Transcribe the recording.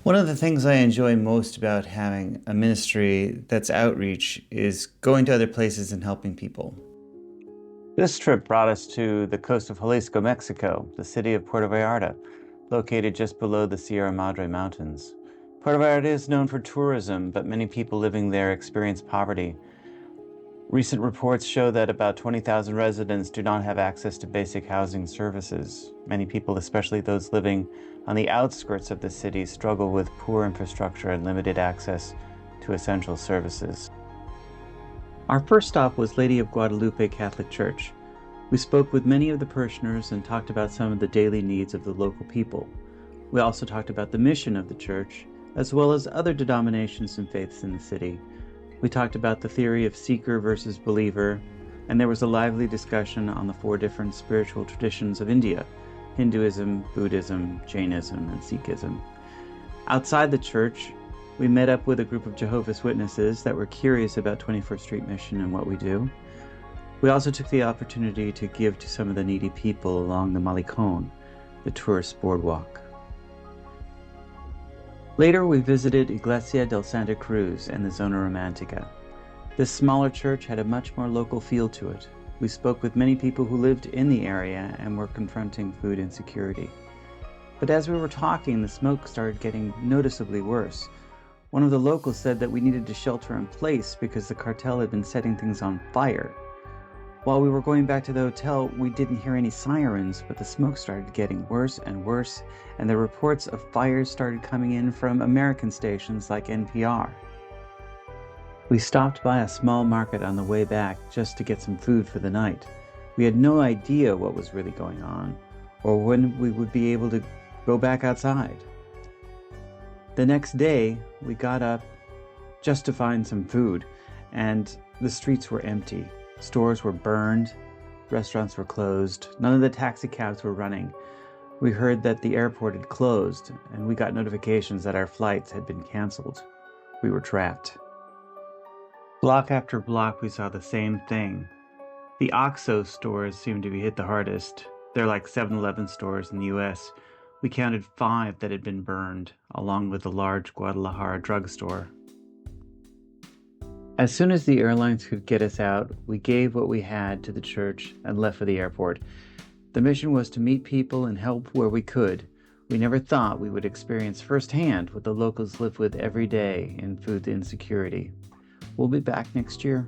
One of the things I enjoy most about having a ministry that's outreach is going to other places and helping people. This trip brought us to the coast of Jalisco, Mexico, the city of Puerto Vallarta, located just below the Sierra Madre Mountains. Puerto Vallarta is known for tourism, but many people living there experience poverty. Recent reports show that about 20,000 residents do not have access to basic housing services. Many people, especially those living on the outskirts of the city, struggle with poor infrastructure and limited access to essential services. Our first stop was Lady of Guadalupe Catholic Church. We spoke with many of the parishioners and talked about some of the daily needs of the local people. We also talked about the mission of the church, as well as other denominations and faiths in the city. We talked about the theory of seeker versus believer, and there was a lively discussion on the 4 different spiritual traditions of India: Hinduism, Buddhism, Jainism, and Sikhism. Outside the church, we met up with a group of Jehovah's Witnesses that were curious about 21st Street Mission and what we do. We also took the opportunity to give to some of the needy people along the Malecón, the tourist boardwalk. Later, we visited Iglesia del Santa Cruz and the Zona Romantica. This smaller church had a much more local feel to it. We spoke with many people who lived in the area and were confronting food insecurity. But as we were talking, the smoke started getting noticeably worse. One of the locals said that we needed to shelter in place because the cartel had been setting things on fire. While we were going back to the hotel, we didn't hear any sirens, but the smoke started getting worse and worse, and the reports of fires started coming in from American stations like NPR. We stopped by a small market on the way back just to get some food for the night. We had no idea what was really going on, or when we would be able to go back outside. The next day, we got up just to find some food, and the streets were empty. Stores were burned, restaurants were closed, none of the taxi cabs were running. We heard that the airport had closed, and we got notifications that our flights had been canceled. We were trapped. Block after block, we saw the same thing. The OXXO stores seemed to be hit the hardest. They're like 7-Eleven stores in the US. We counted 5 that had been burned, along with the large Guadalajara drugstore. As soon as the airlines could get us out, we gave what we had to the church and left for the airport. The mission was to meet people and help where we could. We never thought we would experience firsthand what the locals live with every day in food insecurity. We'll be back next year.